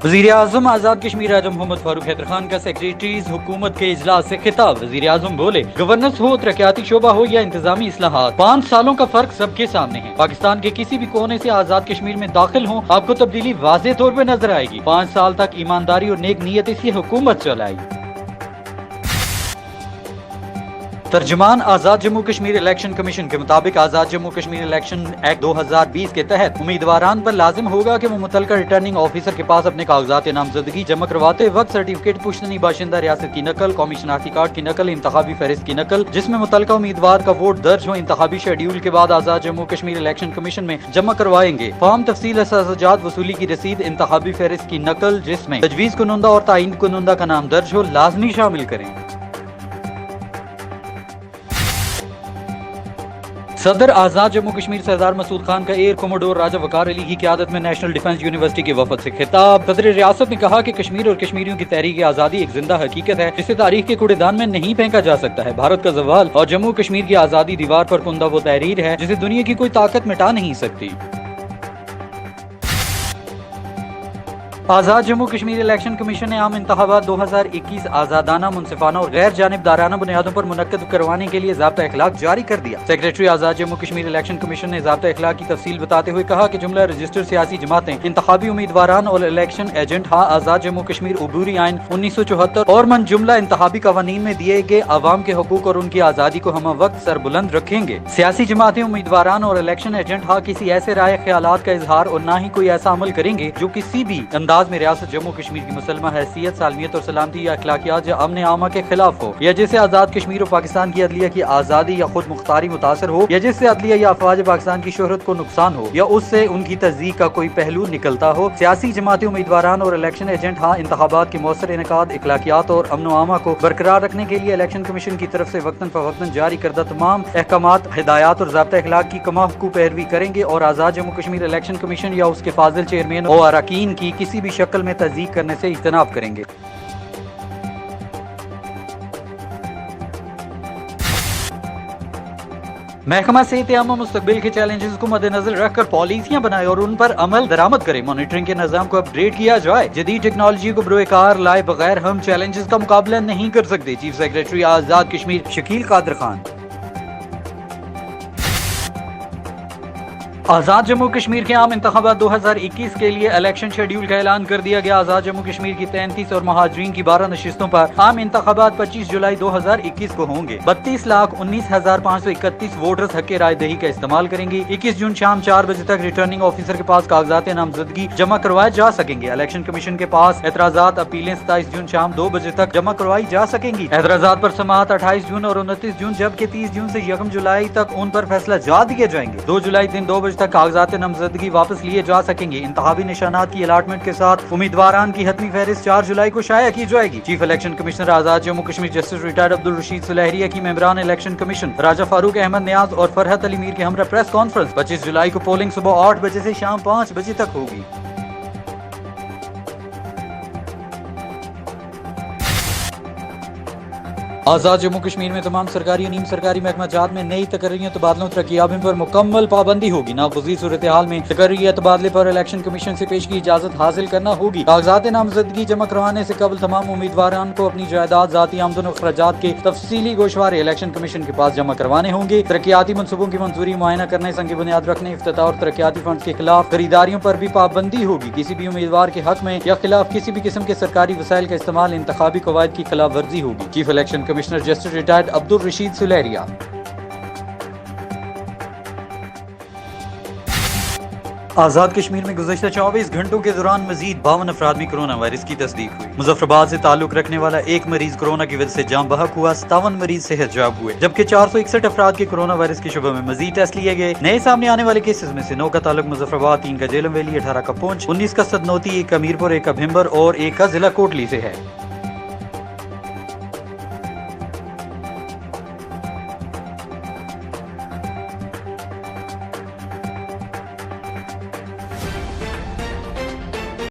वज़ीर आज़म आज़ाद कश्मीर राजा मोहम्मद फारूक हैदर खान का सेक्रेटरीज हुकूमत के इजलास से खिताब। वज़ीर आज़म बोले, गवर्नेंस हो, तरक्याती शोबा हो या इंतजामी इस्लाहात, 5 सालों का फर्क सबके सामने है। पाकिस्तान के किसी भी कोने से आज़ाद कश्मीर में दाखिल हों, आपको तब्दीली वाज़ेह तौर पर नजर आएगी। 5 साल तक ईमानदारी और नेक नीयत से हुकूमत चलाई। तर्जुमान आज़ाद जम्मू कश्मीर इलेक्शन कमीशन के मुताबिक आज़ाद जम्मू कश्मीर इलेक्शन एक्ट 2020 के तहत उम्मीदवारान पर लाजिम होगा कि वो मुतल्लिका रिटर्निंग ऑफिसर के पास अपने कागजात नामजदगी जमा करवाते वक्त सर्टिफिकेट, पुश्तनी बाशिंदा रियासत की नकल, कौमी शनाख्ती कार्ड की नकल, इंतखाबी फहरिस्त की नकल जिसमें मुतल्लिका उम्मीदवार का वोट दर्ज हो, इंतखाबी शेड्यूल के बाद आज़ाद जम्मू कश्मीर इलेक्शन कमीशन में जमा करवाएंगे। फॉर्म, तफसील, असाजात, वसूली की रसीद, इंतखाबी फहरिस्त की नकल जिसमें तजवीज़ कुनुंदा और तायीन कुनुंदा का नाम दर्ज हो, लाजमी शामिल करें। सदर आज़ाद जम्मू कश्मीर सरदार मसूद खान का एयर कोमोडोर राजा वकार अली की क़यादत में नेशनल डिफेंस यूनिवर्सिटी के वफद से खिताब। सदर रियासत ने कहा कि कश्मीर और कश्मीरियों की तहरीक आज़ादी एक जिंदा हकीकत है जिसे तारीख के कूड़ेदान में नहीं फेंका जा सकता है। भारत का ज़वाल और जम्मू कश्मीर की आज़ादी दीवार पर कुंदा वो तहरीर है जिसे दुनिया की कोई ताकत मिटा नहीं सकती। आज़ाद जम्मू कश्मीर इलेक्शन कमीशन ने आम इंतखाबात 2021 आज़ादाना, मुनसिफाना और गैर जानिबदाराना बुनियादों पर मुनक्कद करवाने के लिए ज़ाब्ता इखलाक जारी कर दिया। सेक्रेटरी आज़ाद जम्मू कश्मीर इलेक्शन कमीशन ने ज़ाब्ता इखलाक की तफसील बताते हुए कहा कि जुमला रजिस्टर्ड सियासी जमातें, इंतखाबी उम्मीदवारान और इलेक्शन एजेंट आज़ाद जम्मू कश्मीर अबूरी आइन 1974 और मन जुमला इंतखाबी कवानीन में दिए गए अवाम के हकूक और उनकी आज़ादी को हम वक्त सरबुलंद रखेंगे। सियासी जमातें, उम्मीदवारान और इलेक्शन एजेंट किसी ऐसे राय ख्यालात का इजहार और न ही कोई ऐसा अमल करेंगे जो किसी भी में रियासत जम्मू कश्मीर की मुसलमा हैसियत, सालमियत और सलामती या अखलाकियात या अमन आमा के खिलाफ हो, या जिससे आज़ाद कश्मीर और पाकिस्तान की अदलिया की आज़ादी या खुद मुख्तारी मुतासर हो, या जिससे अदलिया या अफवाज पाकिस्तान की शोहरत को नुकसान हो, या उससे उनकी तज़दीक का कोई पहलू निकलता हो। सियासी जमाती, उम्मीदवारान और इलेक्शन एजेंट इंतखाबात के मौसर इनेकाद, अखलाकियात और अमन आमा को बरकरार रखने के लिए इलेक्शन कमीशन की तरफ से वक्तन फवक्तन जारी करदा तमाम अहकामात, हिदायत और ज़ाब्ता इखलाक की कमाफ पैरवी करेंगे और आज़ाद जम्मू कश्मीर इलेक्शन कमीशन या उसके फाजिल चेयरमैन और अरकान की किसी भी शक्ल में तज़दीक करने से इज्तनाब करेंगे। महकमा सेहत-ए-आमा मुस्तकबिल के चैलेंजेस को मद्देनजर रखकर पॉलिसियां बनाए और उन पर अमल दरामद करे। मॉनिटरिंग के निजाम को अपग्रेड किया जाए। जदीद टेक्नोलॉजी को बरोकार लाए बगैर हम चैलेंजेस का मुकाबला नहीं कर सकते। Chief secretary Azad Kashmir Shakeel Kader Khan. आज़ाद जम्मू कश्मीर के आम इंतखाबात 2021 के लिए इलेक्शन शेड्यूल का ऐलान कर दिया गया। आज़ाद जम्मू कश्मीर की 33 और महाजरीन की 12 नशिस्तों पर आम इंतखाबात 25 जुलाई 2021 को होंगे। 32,19,531 वोटर्स हक राय दही का इस्तेमाल करेंगे। 21 जून शाम 4 बजे तक रिटर्निंग ऑफिसर के पास कागजात नामजदगी जमा करवाए जा सकेंगे। इलेक्शन कमीशन के पास एतराजात, अपीलें 27 जून शाम 2 बजे तक जमा करवाई जा सकेंगी। एतराजात पर समाअत 28 जून और 29 जून जबकि 30 जून से 1 जुलाई तक उन पर फैसला जा दिए जाएंगे। 2 जुलाई दिन 2 बजे तक कागजात नामजदगी वापस लिए जा सकेंगे। इंतखाबी निशानात की अलाटमेंट के साथ उम्मीदवारान की हतमी फहरिस्त 4 जुलाई को शाया की जाएगी। चीफ इलेक्शन कमिश्नर आज़ाद जम्मू कश्मीर जस्टिस रिटायर्ड अब्दुल रशीद सुलेहरिया की मेंबरान इलेक्शन कमीशन राजा फारूक अहमद नियाज और फरहत अली मीर के हमरा प्रेस कॉन्फ्रेंस 25 जुलाई को पोलिंग सुबह 8 बजे से शाम 5 बजे तक होगी। आज़ाद जम्मू कश्मीर में तमाम सरकारी और नीम सरकारी महकमाजात में नई तकर्रियों, तबादलों, तरक्याबियों पर मुकम्मल पाबंदी होगी। नागुज़ीर सूरत हाल में तकर्री या तबादले पर इलेक्शन कमीशन से पेश की इजाजत हासिल करना होगी। कागजात नामजदगी जमा करवाने से कबल तमाम उम्मीदवारान को अपनी जायदाद, ज़ाती आमदन और अखराजात के तफसीली गोशवारे इलेक्शन कमीशन के पास जमा करवाने होंगे। तरक्याती मनसूबों की मंजूरी मुआयना करने, संग बुनियाद रखने, इफ्तिताह और तरक्याती फंड के खिलाफ खरीदारियों पर भी पाबंदी होगी। किसी भी उम्मीदवार के हक में या खिलाफ किसी भी किस्म के सरकारी वसाइल का इस्तेमाल इंतखाबी कवायद की खिलाफ वर्जी होगी। Chief election commissioner justice retired Abdul Rashid Sulehria. Azad Kashmir में गुज़श्ता 24 घंटों के दौरान मजीद 52 अफराद में कोरोना वायरस की तस्दीक हुई। मुजफ्फराबाद से ताल्लुक रखने वाला एक मरीज कोरोना की वजह से जान बहक हुआ। 57 मरीज सेहतयाब हुए जबकि 461 अफराद के कोरोना वायरस के शुबे में मजीद टेस्ट लिए गए। नए सामने आने वाले केसेस में से 9 का ताल्लुक मुजफ्फराबाद, 3 का जेलम वैली, 18 का पुंछ, 19 का सदनौती, 1 का मीरपुर, 1 का भिम्बर और 1 का जिला कोटली से है।